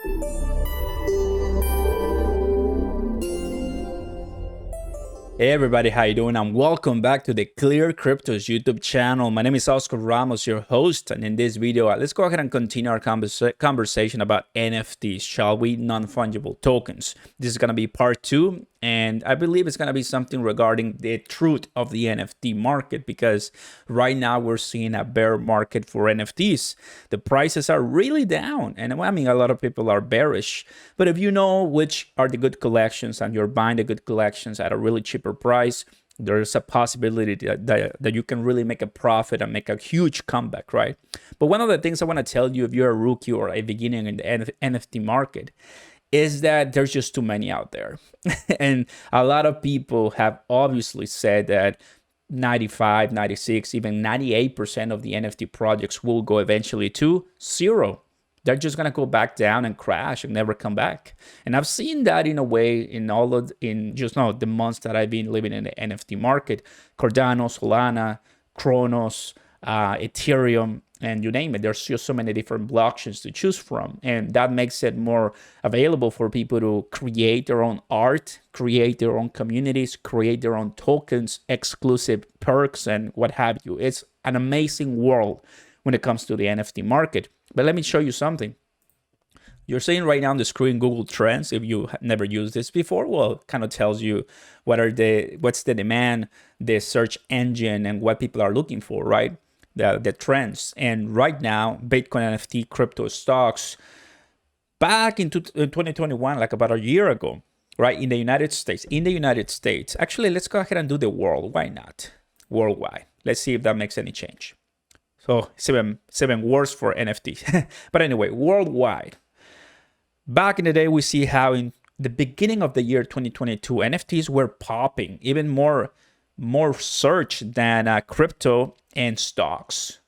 Hey everybody, how you doing? And welcome back to the ClearCryptos YouTube channel. My name is Oscar Ramos, your host, and in this video, let's go ahead and continue our conversation about NFTs, shall we? Non-fungible tokens. This is going to be part 2, and I believe it's going to be something regarding the truth of the NFT market, because right now we're seeing a bear market for NFTs. The prices are really down, and I mean, a lot of people are bearish, but if you know which are the good collections and you're buying the good collections at a really cheaper price, there's a possibility that you can really make a profit and make a huge comeback, right? But one of the things I want to tell you, if you're a rookie or a beginner in the NFT market, is that there's just too many out there. And a lot of people have obviously said that 95, 96, even 98% of the NFT projects will go eventually to zero. They're just gonna go back down and crash and never come back. And I've seen that in a way in just now the months that I've been living in the NFT market. Cardano, Solana, Kronos, Ethereum, and you name it. There's just so many different blockchains to choose from, and that makes it more available for people to create their own art, create their own communities, create their own tokens, exclusive perks, and what have you. It's an amazing world when it comes to the NFT market. But let me show you something. You're seeing right now on the screen Google Trends. If you have never used this before, well, it kind of tells you what's the demand, the search engine, and what people are looking for, right? The trends. And right now, Bitcoin, NFT, crypto stocks, back in 2021, like about a year ago, right, in the United States. Actually, let's go ahead and do the world. Why not? Worldwide. Let's see if that makes any change. So seven words for NFT. But anyway, worldwide. Back in the day, we see how in the beginning of the year 2022, NFTs were popping, even more search than crypto and stocks.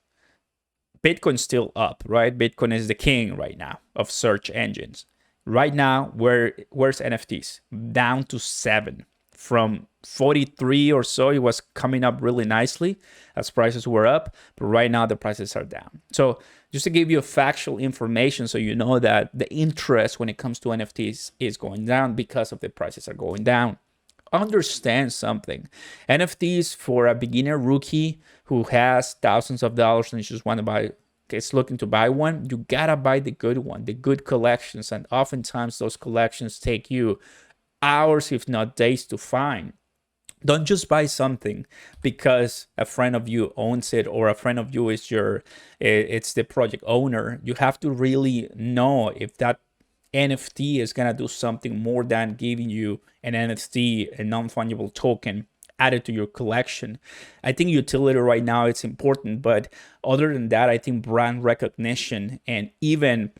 Bitcoin's still up, right? Bitcoin is the king right now of search engines. Right now, where's NFTs? Down to 7. From 43 or so, it was coming up really nicely as prices were up, but right now the prices are down. So just to give you factual information, so you know that the interest when it comes to NFTs is going down because of the prices are going down. Understand something. NFTs for a beginner rookie who has thousands of dollars and just want to buy, is looking to buy one, you gotta buy the good one, the good collections, and oftentimes those collections take you hours, if not days, to find. Don't just buy something because a friend of you owns it or a friend of you is it's the project owner. You have to really know if that NFT is gonna do something more than giving you an NFT, a non-fungible token added to your collection. I think utility right now it's important, but other than that, I think brand recognition and even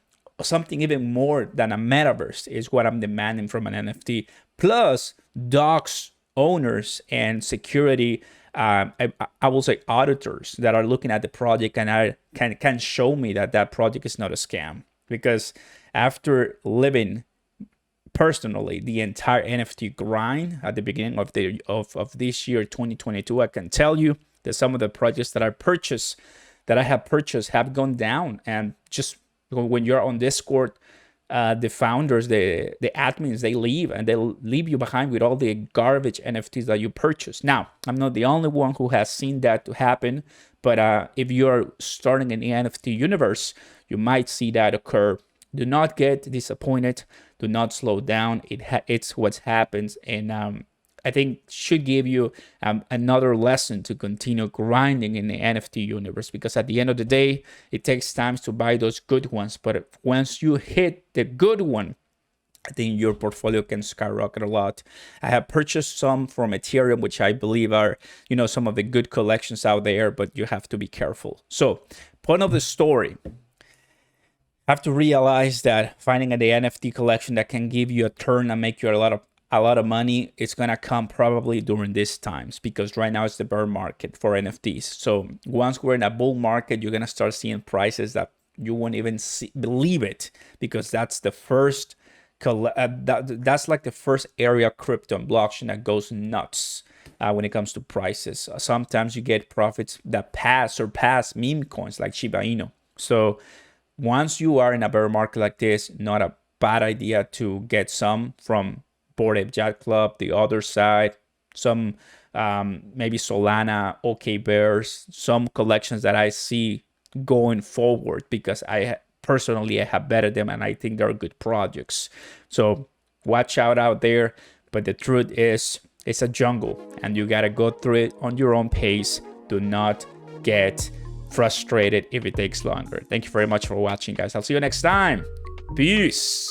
something even more than a metaverse is what I'm demanding from an NFT. Plus, docs, owners, and security, I will say auditors that are looking at the project and can show me that project is not a scam. Because after living personally the entire NFT grind at the beginning of this year 2022, I can tell you that some of the projects that I have purchased have gone down. And just when you're on Discord, the founders, the admins, they leave and they'll leave you behind with all the garbage NFTs that you purchase. Now, I'm not the only one who has seen that to happen, but if you're starting in the NFT universe, you might see that occur. Do not get disappointed. Do not slow down. It's what happens, and I think should give you another lesson to continue grinding in the NFT universe, because at the end of the day, it takes time to buy those good ones. But once you hit the good one, I think your portfolio can skyrocket a lot. I have purchased some from Ethereum, which I believe are, some of the good collections out there, but you have to be careful. So, point of the story. Have to realize that finding the NFT collection that can give you a turn and make you a lot of money, it's gonna come probably during these times, because right now it's the bear market for NFTs. So once we're in a bull market, you're gonna start seeing prices that you won't even believe it, because that's the first that's like the first area of crypto and blockchain that goes nuts when it comes to prices. Sometimes you get profits that surpass meme coins like Shiba Inu. So once you are in a bear market like this, not a bad idea to get some from Bored Ape Yacht Club, the other side, some maybe Solana, OK Bears, some collections that I see going forward, because personally I have betted them and I think they're good projects. So watch out there. But the truth is, it's a jungle and you gotta go through it on your own pace. Do not get frustrated if it takes longer. Thank you very much for watching, guys. I'll see you next time. Peace.